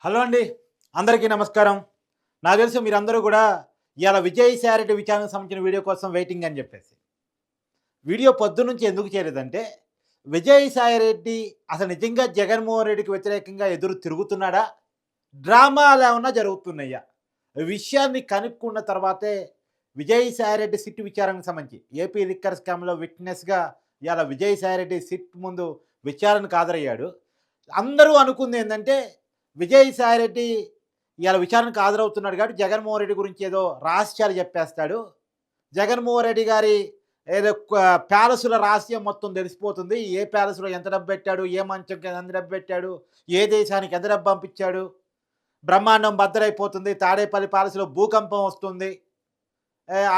Hello అండి. అందరికీ నమస్కారం. నాకు తెలుసు మీరందరూ కూడా ఇయాల విజయసాయిరెడ్డి విచారణకు సంబంధించిన వీడియో కోసం వెయిటింగ్ అని చెప్పేసి. వీడియో పొద్దున్నుంచి ఎందుకు చేయలేదంటే, విజయసాయిరెడ్డి అసలు నిజంగా జగన్మోహన్ రెడ్డికి వ్యతిరేకంగా ఎదురు తిరుగుతున్నాడా? డ్రామాలేమన్నా జరుగుతున్నాయా? ఈ విషయాన్ని కనుక్కున్న తర్వాతే విజయసాయిరెడ్డి సిట్ విచారణకు సంబంధించి ఏపీ లిక్కర్ స్కామ్‌లో విట్నెస్‌గా ఇయాల విజయసాయిరెడ్డి సిట్ ముందు విచారణకు హాజరయ్యాడు. అందరూ అనుకుందేందంటే విజయసాయిరెడ్డి ఇయాల విచారణకు హాజరవుతున్నాడు కాబట్టి జగన్మోహన్ రెడ్డి గురించి ఏదో రహస్యాలు చెప్పేస్తాడు. జగన్మోహన్ రెడ్డి గారి ఏదో ప్యాలెస్‌ల రహస్యం మొత్తం తెలిసిపోతుంది. ఏ ప్యాలెస్‌లో ఎంత డబ్బు పెట్టాడు? ఏ మంచంకి ఎంత డబ్బు పెట్టాడు? ఏ దేశానికి ఎంత డబ్బు పంపించాడు? బ్రహ్మాండం బద్దలైపోతుంది. తాడేపల్లి ప్యాలెస్‌లో భూకంపం వస్తుంది.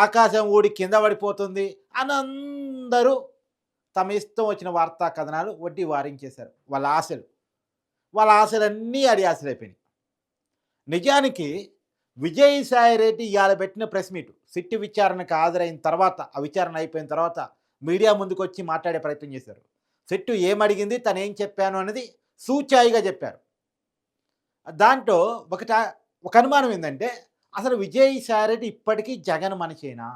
ఆకాశం ఊడి కింద పడిపోతుంది అని అందరూ తమ ఇష్టం వచ్చిన వార్తా కథనాలు వడ్డీ వారించేశారు. వాళ్ళ ఆశలన్నీ అడియాశలైపోయినాయి. నిజానికి విజయసాయిరెడ్డి ఇవాళ పెట్టిన ప్రెస్ మీట్ సిట్ విచారణకు హాజరైన తర్వాత, ఆ విచారణ అయిపోయిన తర్వాత మీడియా ముందుకొచ్చి మాట్లాడే ప్రయత్నం చేశారు. సిట్ ఏమడిగింది, తను ఏం చెప్పాను అనేది సూచాయిగా చెప్పారు. దాంట్లో ఒక అనుమానం ఏంటంటే, అసలు విజయసాయిరెడ్డి ఇప్పటికీ జగన్ మనిషేనా?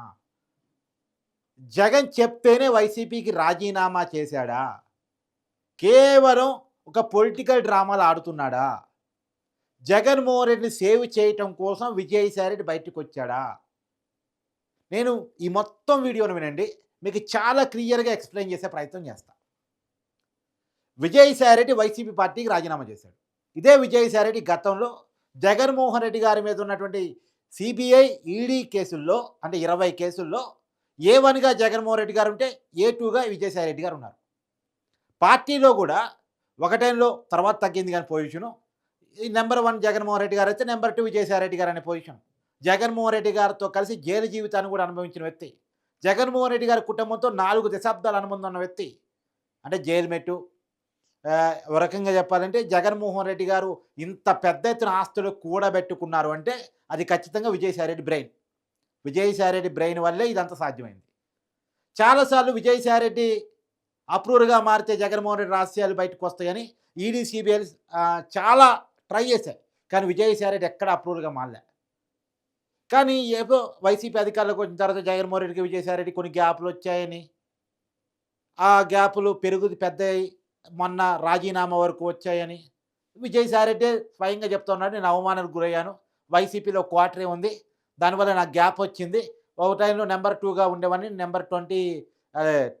జగన్ చెప్తేనే వైసీపీకి రాజీనామా చేశాడా? కేవలం ఒక పొలిటికల్ డ్రామాలు ఆడుతున్నాడా? జగన్మోహన్ రెడ్డిని సేవ్ చేయటం కోసం విజయసాయిరెడ్డి బయటకొచ్చాడా? నేను ఈ మొత్తం వీడియోను వినండి. మీకు చాలా క్లియర్‌గా ఎక్స్‌ప్లెయిన్ చేసే ప్రయత్నం చేస్తా. విజయసాయిరెడ్డి వైసీపీ పార్టీకి రాజీనామా చేశాడు. ఇదే విజయసాయిరెడ్డి గతంలో జగన్మోహన్ రెడ్డి గారి మీద ఉన్నటువంటి సిబిఐ, ఈడీ కేసుల్లో అంటే 20 కేసుల్లో ఏ1గా జగన్మోహన్ రెడ్డి గారు ఉంటే, ఏ2గా విజయసాయిరెడ్డి గారు ఉన్నారు. పార్టీలో కూడా ఒక టైంలో తర్వాత తగ్గింది కానీ పొజిషను. ఈ నెంబర్ 1 జగన్మోహన్ రెడ్డి గారు అయితే, నెంబర్ 2 విజయసాయిరెడ్డి గారు అనే పొజిషన్. జగన్మోహన్ రెడ్డి గారితో కలిసి జైలు జీవితాన్ని కూడా అనుభవించిన వ్యక్తి. జగన్మోహన్ రెడ్డి గారి కుటుంబంతో 4 దశాబ్దాల అనుబంధం ఉన్న వ్యక్తి. అంటే జైలు మెట్టు. ఒక రకంగా చెప్పాలంటే జగన్మోహన్ రెడ్డి గారు ఇంత పెద్ద ఎత్తున ఆస్తులు కూడబెట్టుకున్నారు అంటే అది ఖచ్చితంగా విజయసాయిరెడ్డి బ్రెయిన్. విజయసాయిరెడ్డి బ్రెయిన్ వల్లే ఇదంతా సాధ్యమైంది. చాలాసార్లు విజయసాయిరెడ్డి అప్రూవర్‌గా మారితే జగన్మోహన్ రెడ్డి రహస్యాలు బయటకు వస్తాయని ఈడీ, సిబిఐలు చాలా ట్రై చేశాయి. కానీ విజయసాయిరెడ్డి ఎక్కడ అప్రూవర్‌గా మారలే. కానీ ఏదో వైసీపీ అధికారంలోకి వచ్చిన తర్వాత జగన్మోహన్ రెడ్డికి, విజయసాయిరెడ్డి కొన్ని గ్యాప్‌లు వచ్చాయని, ఆ గ్యాప్‌లు పెద్దయి మొన్న రాజీనామా వరకు వచ్చాయని విజయసాయిరెడ్డి స్వయంగా చెప్తా ఉన్నాడు. నేను అవమానానికి గురయ్యాను. వైసీపీలో క్వార్టరే ఉంది. దానివల్ల నాకు గ్యాప్ వచ్చింది. ఒక టైంలో నెంబర్ 2గా ఉండేవాడిని. నెంబర్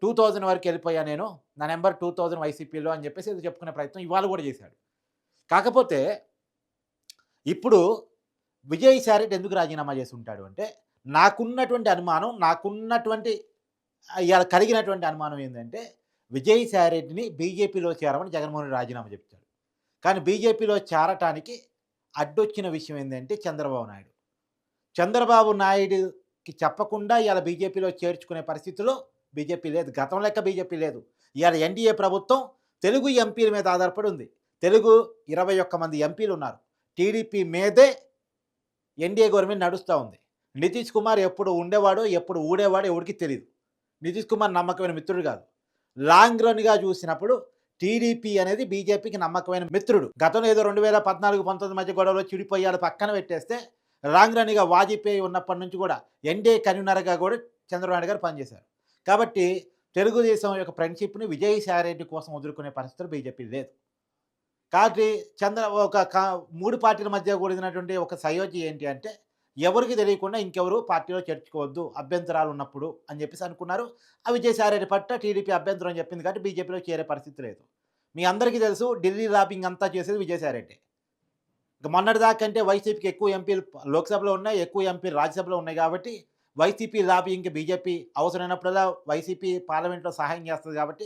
2000 వరకు వెళ్ళిపోయా నేను. నా నెంబర్ 2000 వైసీపీలో అని చెప్పేసి ఏదో చెప్పుకునే ప్రయత్నం ఇవాళ కూడా చేశాడు. కాకపోతే ఇప్పుడు విజయసాయిరెడ్డి ఎందుకు రాజీనామా చేసి ఉంటాడు అంటే, నాకున్నటువంటి ఇవాళ కలిగినటువంటి అనుమానం ఏంటంటే, విజయసాయిరెడ్డిని బీజేపీలో చేరమని జగన్మోహన్ రెడ్డి రాజీనామా చెప్తాడు. కానీ బీజేపీలో చేరటానికి అడ్డొచ్చిన విషయం ఏంటంటే చంద్రబాబు నాయుడు. చంద్రబాబు నాయుడుకి చెప్పకుండా ఇవాళ బీజేపీలో చేర్చుకునే పరిస్థితిలో బీజేపీ లేదు. గతం లెక్క బీజేపీ లేదు. ఇవాళ ఎన్డీఏ ప్రభుత్వం తెలుగు ఎంపీల మీద ఆధారపడి ఉంది. తెలుగు 21 మంది ఎంపీలు ఉన్నారు. టీడీపీ మీదే ఎన్డీఏ గవర్నమెంట్ నడుస్తూ ఉంది. నితీష్ కుమార్ ఎప్పుడు ఉండేవాడో, ఎప్పుడు ఊడేవాడో ఎవరికీ తెలీదు. నితీష్ కుమార్ నమ్మకమైన మిత్రుడు కాదు. లాంగ్ రన్‌గా చూసినప్పుడు టీడీపీ అనేది బీజేపీకి నమ్మకమైన మిత్రుడు. గతంలో ఏదో 2014, 19 మధ్య గొడవలో చెడిపోయాడు పక్కన పెట్టేస్తే, లాంగ్ రన్‌గా వాజ్పేయి ఉన్నప్పటి నుంచి కూడా ఎన్డీఏ కన్వీనర్‌గా కూడా చంద్రబాబు నాయుడు గారు పనిచేశారు. కాబట్టి తెలుగుదేశం యొక్క ఫ్రెండ్‌షిప్‌ని విజయసాయిరెడ్డి కోసం వదులుకునే పరిస్థితులు బీజేపీ లేదు. కాబట్టి 3 పార్టీల మధ్య కూడినటువంటి ఒక సయోధ్య ఏంటి అంటే, ఎవరికీ తెలియకుండా ఇంకెవరు పార్టీలో చేర్చుకోవద్దు అభ్యంతరాలు ఉన్నప్పుడు అని చెప్పేసి అనుకున్నారు. ఆ విజయసాయిరెడ్డి పట్ల టీడీపీ అభ్యంతరం చెప్పింది కాబట్టి బీజేపీలో చేరే పరిస్థితి లేదు. మీ అందరికీ తెలుసు ఢిల్లీ లాబింగ్ అంతా చేసేది విజయసాయిరెడ్డి. ఇక మొన్నటిదాకంటే వైసీపీకి ఎక్కువ ఎంపీలు లోక్సభలో ఉన్నాయి, ఎక్కువ ఎంపీలు రాజ్యసభలో ఉన్నాయి కాబట్టి వైసీపీ లాబింగ్‌కి బీజేపీ అవసరమైనప్పుడల్లా వైసీపీ పార్లమెంట్‌లో సహాయం చేస్తది కాబట్టి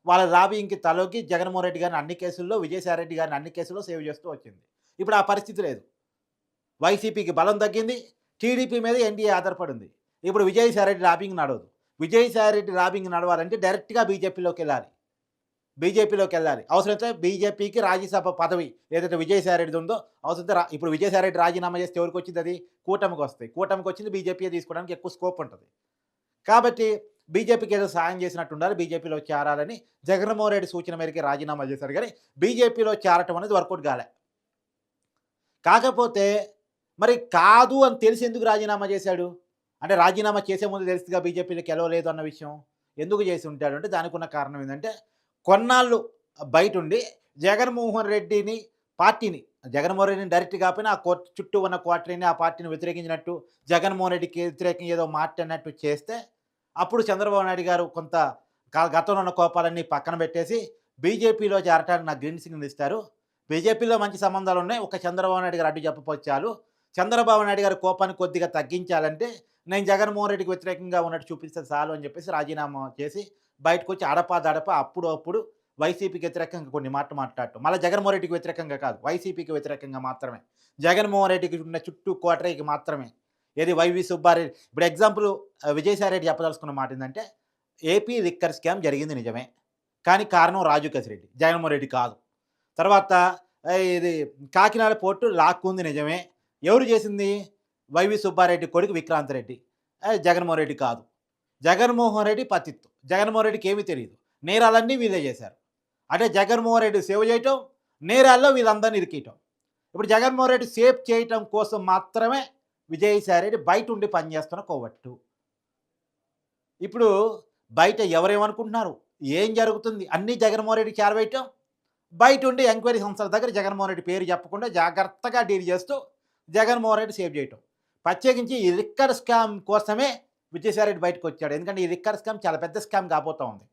వాళ్ళ లాబింగ్‌కి తలొగ్గి జగన్మోహన్ రెడ్డి గారిని అన్ని కేసుల్లో, విజయసాయిరెడ్డి గారిని అన్ని కేసుల్లో సేవ్ చేస్తూ వచ్చింది. ఇప్పుడు ఆ పరిస్థితి లేదు. వైసీపీకి బలం తగ్గింది. టీడీపీ మీద ఎన్డీఏ ఆధారపడింది. ఇప్పుడు విజయసాయిరెడ్డి లాబింగ్ నడవదు. విజయసాయిరెడ్డి లాబింగ్ నడవాలంటే డైరెక్ట్‌గా బీజేపీలోకెళ్ళాలి. అవసరమైతే బీజేపీకి రాజ్యసభ పదవి ఏదైతే విజయసాయిరెడ్డిది ఉందో అవసరమైతే ఇప్పుడు విజయసాయిరెడ్డి రాజీనామా చేస్తే ఎవరికొచ్చిద్ది అది? కూటమికొస్తాయి. కూటమికొచ్చింది బీజేపీయే తీసుకోవడానికి ఎక్కువ స్కోప్ ఉంటది. కాబట్టి బీజేపీకి ఏదో సాయం చేసినట్టు ఉండాలి. బీజేపీలో చేరాలని జగన్మోహన్ రెడ్డి సూచన మేరకే రాజీనామా చేశారు. కానీ బీజేపీలో చేరటం అనేది వర్కౌట్ కాలే. కాకపోతే మరి కాదు అని తెలిసి ఎందుకు రాజీనామా చేశాడు? అంటే రాజీనామా చేసే ముందు తెలుసుగా బీజేపీలో గెలవలేదు అన్న విషయం. ఎందుకు చేసి ఉంటాడు అంటే దానికున్న కారణం ఏందంటే, కొన్నాళ్ళు బయటుండి జగన్మోహన్ రెడ్డిని పార్టీని జగన్మోహన్ రెడ్డిని డైరెక్ట్ కాకపోయినా ఆ చుట్టూ ఉన్న క్వార్టరీని ఆ పార్టీని వ్యతిరేకించినట్టు, జగన్మోహన్ రెడ్డికి వ్యతిరేకంగా ఏదో మాట్లాడినట్టు చేస్తే, అప్పుడు చంద్రబాబు నాయుడు గారు కొంత గతంలో ఉన్న కోపాలన్నీ పక్కన పెట్టేసి బీజేపీలో చేరటానికి నాకు గ్రీన్ సిగ్నల్ ఇస్తారు. బీజేపీలో మంచి సంబంధాలున్నాయి. ఒక చంద్రబాబు నాయుడు గారు అడ్డు చెప్పకపోతే చాలు. చంద్రబాబు నాయుడు గారి కోపాన్ని కొద్దిగా తగ్గించాలంటే నేను జగన్మోహన్ రెడ్డికి వ్యతిరేకంగా ఉన్నట్టు చూపిస్తే చాలు అని చెప్పేసి రాజీనామా చేసి బయటకొచ్చి అడపాదడపా అప్పుడు వైసీపీకి వ్యతిరేకంగా కొన్ని మాటలు మాట్లాడటం. మళ్ళా జగన్మోహన్ రెడ్డికి వ్యతిరేకంగా కాదు. వైసీపీకి వ్యతిరేకంగా మాత్రమే. జగన్మోహన్ రెడ్డికి ఉన్న చుట్టూ కోటరీకి మాత్రమే. ఏది వైవి సుబ్బారెడ్డి ఇప్పుడు ఎగ్జాంపుల్ విజయసాయి రెడ్డి చెప్పదలుచుకున్న మాట ఏందంటే, ఏపీ లిక్కర్ స్కామ్ జరిగింది నిజమే. కానీ కారణం రాజు కసిరెడ్డి. జగన్మోహన్ రెడ్డి కాదు. తర్వాత ఇది కాకినాడ పోర్టు లాక్కుంది నిజమే. ఎవరు చేసింది? వైవి సుబ్బారెడ్డి కొడుకు విక్రాంత్ రెడ్డి. జగన్మోహన్ రెడ్డి కాదు. జగన్మోహన్ రెడ్డి పతిత్తు. జగన్మోహన్ రెడ్డికి ఏమీ తెలీదు. నేరాలన్నీ వీళ్ళే చేశారు. అంటే జగన్మోహన్ రెడ్డి సేవ్ చేయటం, నేరాల్లో వీళ్ళందరిని ఇరికియటం. ఇప్పుడు జగన్మోహన్ రెడ్డి సేవ్ చేయటం కోసం మాత్రమే విజయసాయి రెడ్డి బయట ఉండి పనిచేస్తున్న కొవ్వట్టు. ఇప్పుడు బయట ఎవరేమనుకుంటున్నారు? ఏం జరుగుతుంది? అన్నీ జగన్మోహన్ రెడ్డికి చేరవేయటం, బయట ఉండి ఎంక్వైరీ సంస్థల దగ్గర జగన్మోహన్ రెడ్డి పేరు చెప్పకుండా జాగ్రత్తగా డీల్ చేస్తూ జగన్మోహన్ రెడ్డి సేవ్ చేయటం. ప్రత్యేకించి ఈ లిక్కర్ స్కామ్ కోసమే విజయసాయి రెడ్డి బయటకు వచ్చాడు. ఎందుకంటే ఈ లిక్కర్ స్కామ్ చాలా పెద్ద స్కామ్ కాబోతూ ఉంది.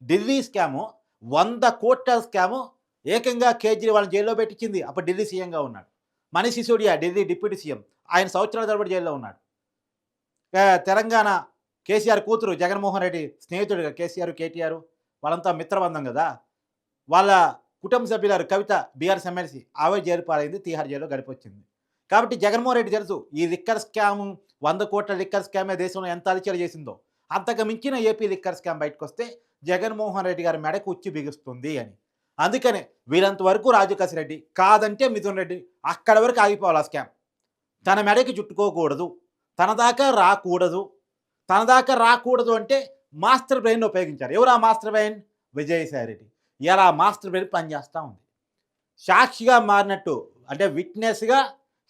ఢిల్లీ స్కాము 100 కోట్ల స్కాము ఏకంగా కేజ్రీవాల్ జైల్లో పెట్టించింది. అప్పుడు ఢిల్లీ సీఎంగా ఉన్నాడు. Manish Sisodia Delhi deputy CM. ఆయన సంవత్సరాల తరబడి జైల్లో ఉన్నాడు. తెలంగాణ కేసీఆర్ కూతురు జగన్మోహన్ రెడ్డి స్నేహితుడుగా కేసీఆర్, కేటీఆర్ వాళ్ళంతా మిత్రబంధం కదా. వాళ్ళ కుటుంబ సభ్యులారు కవిత బీఆర్ఎస్ ఎమ్మెల్సీ ఆమె జైలు పాలైంది. తీహార్ జైల్లో గడిపొచ్చింది. కాబట్టి జగన్మోహన్ రెడ్డి తెలుసు ఈ లిక్కర్ స్కామ్ 100 కోట్ల లిక్కర్ స్కామే దేశంలో ఎంత అలచడి చేసిందో. అంతకు మించిన ఏపీ లిక్కర్ స్కామ్ బయటకు వస్తే జగన్మోహన్ రెడ్డి గారి మెడకు ఉచ్చి బిగుస్తుంది అని. అందుకనే వీరంత వరకు రాజు కసిరెడ్డి కాదంటే మిథున్ రెడ్డి అక్కడ వరకు ఆగిపోవాలి. ఆ స్కామ్ తన మెడకి చుట్టుకోకూడదు, తన దాకా రాకూడదు. తన దాకా రాకూడదు అంటే మాస్టర్ బ్రెయిన్ ఉపయోగించారు. ఎవరు ఆ మాస్టర్ బ్రెయిన్? విజయసాయి రెడ్డి. ఇలా మాస్టర్ బ్రెయిన్ పనిచేస్తూ ఉంది. సాక్షిగా మారినట్టు అంటే విట్నెస్గా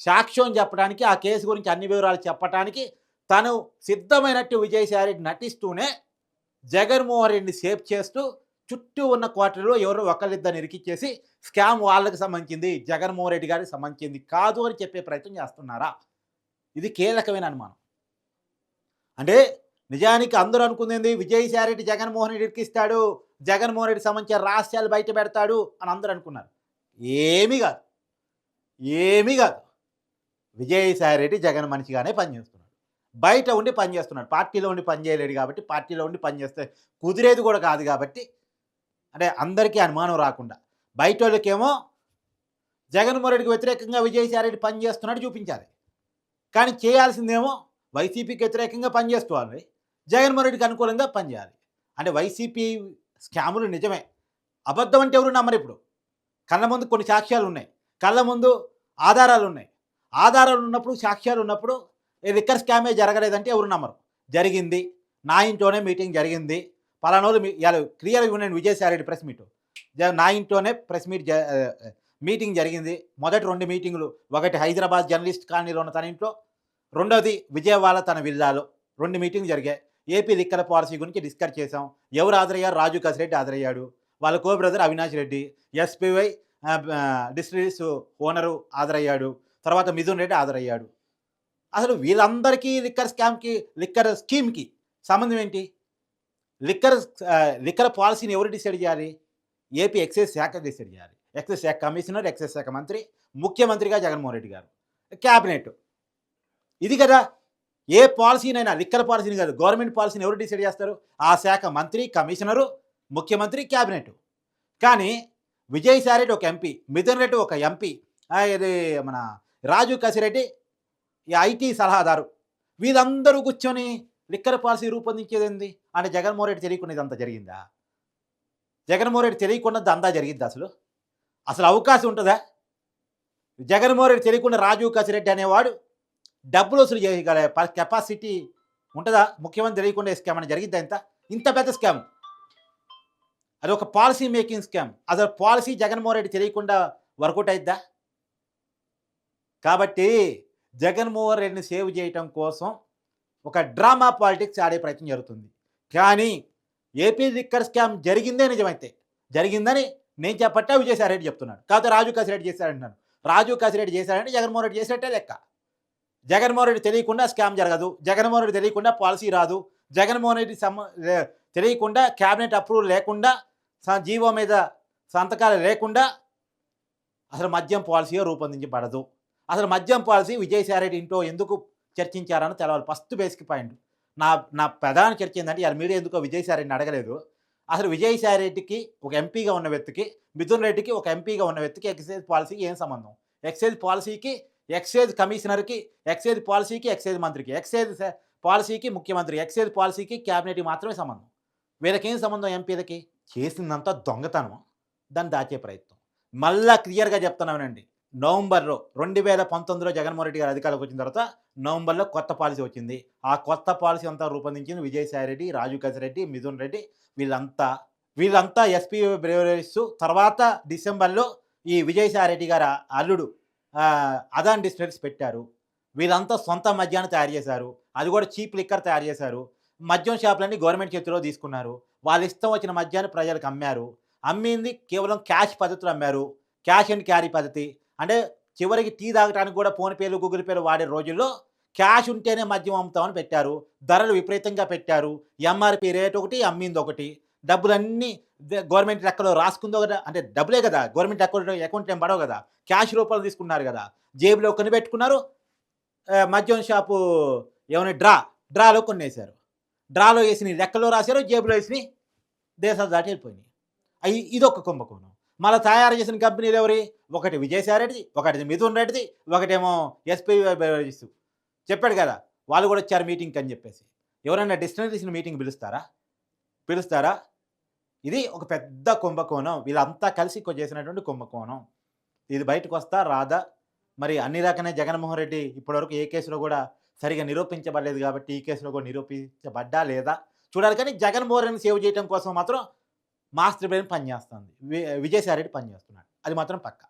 సాక్ష్యం చెప్పడానికి, ఆ కేసు గురించి అన్ని వివరాలు చెప్పడానికి తను సిద్ధమైనట్టు విజయసాయి రెడ్డి నటిస్తూనే జగన్మోహన్ రెడ్డిని సేవ్ చేస్తూ చుట్టూ ఉన్న క్వార్టర్లో ఎవరో ఒకళ్ళిద్దరిని ఇరికిచ్చేసి స్కామ్ వాళ్ళకి సంబంధించింది, జగన్మోహన్ రెడ్డి గారికి సంబంధించింది కాదు అని చెప్పే ప్రయత్నం చేస్తున్నారా? ఇది కీలకమైన అనుమానం. అంటే నిజానికి అందరూ అనుకుంది విజయసాయి రెడ్డి జగన్మోహన్ రెడ్డి ఇరికిస్తాడు, జగన్మోహన్ రెడ్డి సంబంధించిన రహస్యాలు బయట పెడతాడు అని అందరూ అనుకున్నారు. ఏమీ కాదు, ఏమీ కాదు. విజయసాయి రెడ్డి జగన్ మనిషిగానే పనిచేస్తున్నాడు. బయట ఉండి పనిచేస్తున్నాడు. పార్టీలో ఉండి పనిచేయలేడు కాబట్టి, పార్టీలో ఉండి పనిచేస్తే కుదిరేది కూడా కాదు కాబట్టి, అంటే అందరికీ అనుమానం రాకుండా బయట వాళ్ళకేమో జగన్మోహన్ రెడ్డికి వ్యతిరేకంగా విజయసాయి రెడ్డి పనిచేస్తున్నాడు చూపించాలి. కానీ చేయాల్సిందేమో వైసీపీకి వ్యతిరేకంగా పనిచేసుకోవాలి, జగన్మోహన్ రెడ్డికి అనుకూలంగా పనిచేయాలి. అంటే వైసీపీ స్కాములు నిజమే, అబద్ధం అంటే ఎవరు నమ్మరు. ఇప్పుడు కళ్ళ ముందు కొన్ని సాక్ష్యాలు ఉన్నాయి, కళ్ళ ముందు ఆధారాలు ఉన్నాయి. ఆధారాలు ఉన్నప్పుడు, సాక్ష్యాలు ఉన్నప్పుడు లిక్కర్ స్కామే జరగలేదంటే ఎవరు నమ్మరు. జరిగింది, నా ఇంట్లోనే మీటింగ్ జరిగింది, పలానోళ్ళు ఇవాళ క్లియర్గా ఉన్నాను. విజయసాయి రెడ్డి ప్రెస్ మీటు నా ఇంట్లోనే ప్రెస్ మీటింగ్ జరిగింది. మొదటి 2 మీటింగులు, ఒకటి హైదరాబాద్ జర్నలిస్ట్ కాలనీలో ఉన్న తన ఇంట్లో, రెండోది విజయవాడ తన విల్లాలో 2 మీటింగ్లు జరిగాయి. ఏపీ లిక్కర్ పాలసీ గురించి డిస్కస్ చేసాం. ఎవరు హాజరయ్యారు? రాజు కసిరెడ్డి హాజరయ్యాడు. వాళ్ళ co brother Avinash Reddy, SPY distilleries owner హాజరయ్యాడు. తర్వాత మిథున్ రెడ్డి హాజరయ్యాడు. అసలు వీళ్ళందరికీ లిక్కర్ స్కీమ్కి సంబంధం ఏంటి? లిక్కర్ పాలసీని ఎవరు డిసైడ్ చేయాలి? ఏపీ ఎక్సైజ్ శాఖ డిసైడ్ చేయాలి. ఎక్సైజ్ శాఖ కమిషనర్, ఎక్సైజ్ శాఖ మంత్రి, ముఖ్యమంత్రిగా జగన్మోహన్ రెడ్డి గారు, క్యాబినెట్. ఇది కదా. ఏ పాలసీనైనా, లిక్కర్ పాలసీని కాదు, గవర్నమెంట్ పాలసీని ఎవరు డిసైడ్ చేస్తారు? ఆ శాఖ మంత్రి, కమిషనరు, ముఖ్యమంత్రి, క్యాబినెట్. కానీ విజయసాయి రెడ్డి ఒక ఎంపీ, మిథున్ రెడ్డి ఒక ఎంపీ, ఇది మన రాజు కసిరెడ్డి ఈ ఐటీ సలహాదారు, వీళ్ళందరూ కూర్చొని లిక్కర్ పాలసీ రూపొందించేది అంటే జగన్మోహన్ రెడ్డి తెలియకుండా ఇదంతా జరిగిందా? జగన్మోహన్ రెడ్డి తెలియకుండా దందా జరిగిందా? అసలు అవకాశం ఉంటుందా? జగన్మోహన్ రెడ్డి తెలియకుండా రాజు కసిరెడ్డి అనేవాడు డబ్బులు వసూలు చేయగల కెపాసిటీ ఉంటుందా? ముఖ్యమంత్రి తెలియకుండా స్కామ్ అని జరిగిద్దా? ఇంత పెద్ద స్కామ్, అది ఒక పాలసీ మేకింగ్ స్కామ్. అసలు పాలసీ జగన్మోహన్ రెడ్డి తెలియకుండా వర్కౌట్ అయిద్దా? కాబట్టి జగన్మోహన్ రెడ్డిని సేవ్ చేయటం కోసం ఒక డ్రామా పాలిటిక్స్ ఆడే ప్రయత్నం జరుగుతుంది. కానీ ఏపీ లిక్కర్ స్కామ్ జరిగిందే నిజమైతే, జరిగిందని నేను చెప్పట్లే, విజయసాయిరెడ్డి చెప్తున్నాడు. కాకపోతే రాజు కాసిరెడ్డి చేశాడంటున్నాను. రాజు కాసిరెడ్డి చేశాడంటే జగన్మోహన్ రెడ్డి చేసినట్టే లెక్క. జగన్మోహన్ రెడ్డి తెలియకుండా స్కామ్ జరగదు. జగన్మోహన్ రెడ్డి తెలియకుండా పాలసీ రాదు. జగన్మోహన్ రెడ్డి తెలియకుండా క్యాబినెట్ అప్రూవల్ లేకుండా, జీవో మీద సంతకాలు లేకుండా అసలు మద్యం పాలసీయో రూపొందించబడదు. అసలు మద్యం పాలసీ విజయసాయిరెడ్డి ఇంట్లో ఎందుకు చర్చించారని తెలవాలి. First basic point. నా నా ప్రధాన చర్చ ఏంటంటే, ఇవాళ మీడియా ఎందుకో విజయసాయిరెడ్డిని అడగలేదు. అసలు విజయసాయిరెడ్డికి ఒక ఎంపీగా ఉన్న వ్యక్తికి, మిథున్ రెడ్డికి ఒక ఎంపీగా ఉన్న వ్యక్తికి ఎక్సైజ్ పాలసీకి ఏం సంబంధం? ఎక్సైజ్ పాలసీకి, ఎక్సైజ్ కమిషనర్‌కి, ఎక్సైజ్ పాలసీకి, ఎక్సైజ్ మంత్రికి, ఎక్సైజ్ పాలసీకి ముఖ్యమంత్రి, ఎక్సైజ్ పాలసీకి క్యాబినెట్‌కి మాత్రమే సంబంధం. వీళ్ళకేం సంబంధం ఎంపీలకి? చేసిందంతా దొంగతనం. దాన్ని దాచే ప్రయత్నం. మళ్ళా క్లియర్‌గా చెప్తున్నానండి. నవంబర్‌లో 2019లో జగన్మోహన్ రెడ్డి గారు అధికారంలోకి వచ్చిన తర్వాత నవంబర్‌లో కొత్త పాలసీ వచ్చింది. ఆ కొత్త పాలసీ అంతా రూపొందించింది విజయసాయిరెడ్డి, రాజు కాసిరెడ్డి, మిథున్ రెడ్డి వీళ్ళంతా ఎస్పీ బ్రేవరీస్. తర్వాత డిసెంబర్‌లో ఈ విజయసాయిరెడ్డి గారి అల్లుడు అదాన్ డిస్టిలరీస్ పెట్టారు. వీళ్ళంతా సొంత మద్యాన్ని తయారు చేశారు. అది కూడా చీప్ లిక్కర్ తయారు చేశారు. మద్యం షాపులన్నీ గవర్నమెంట్ చేతిలో తీసుకున్నారు. వాళ్ళ ఇష్టం వచ్చిన మద్యాన్ని ప్రజలకు అమ్మారు. అమ్మింది కేవలం క్యాష్ పద్ధతిలో అమ్మారు. క్యాష్ అండ్ క్యారీ పద్ధతి. అంటే చివరికి టీ తాగడానికి కూడా ఫోన్‌పేలు, గూగుల్ పేలు వాడే రోజుల్లో క్యాష్ ఉంటేనే మద్యం అమ్ముతామని పెట్టారు. ధరలు విపరీతంగా పెట్టారు. ఎంఆర్‌పీ రేట్ ఒకటి, అమ్మిందొకటి. డబ్బులన్నీ గవర్నమెంట్ లెక్కలో రాసుకుందో కదా, అంటే డబ్బులే కదా, గవర్నమెంట్ అకౌంట్‌లో ఏం పడవు కదా, క్యాష్ రూపంలో తీసుకున్నారు కదా, జేబులో కొన్ని పెట్టుకున్నారు. మద్యం షాపు ఏమన్నా డ్రాలో కొనేశారు. డ్రాలో వేసినయి లెక్కలో రాశారు, జేబులో వేసినయి దేశాలు దాటి వెళ్ళిపోయినాయి. ఇదొక కుంభకోణం. మళ్ళా తయారు చేసిన కంపెనీలు ఎవరి? ఒకటి విజయసాయిరెడ్డిది, ఒకటి మిథున్ రెడ్డిది, ఒకటేమో ఎస్పీ బెవరేజెస్. చెప్పాడు కదా, వాళ్ళు కూడా వచ్చారు మీటింగ్‌కి అని చెప్పేసి. ఎవరైనా డిస్టిలరీస్‌ని మీటింగ్ పిలుస్తారా? ఇది ఒక పెద్ద కుంభకోణం. వీళ్ళంతా కలిసి చేసినటువంటి కుంభకోణం. ఇది బయటకొస్తా రాదా? మరి అన్ని రకానే జగన్మోహన్ రెడ్డి ఇప్పటివరకు ఏ కేసులో కూడా సరిగ్గా నిరూపించబడలేదు కాబట్టి, ఈ కేసులో కూడా నిరూపించబడ్డా లేదా చూడాలి. కానీ జగన్మోహన్ రెడ్డిని సేవ్ చేయడం కోసం మాత్రం మాస్టర్ బ్రెయిన్ పనిచేస్తుంది. విజయసాయిరెడ్డి పనిచేస్తున్నాడు. అది మాత్రం పక్కా.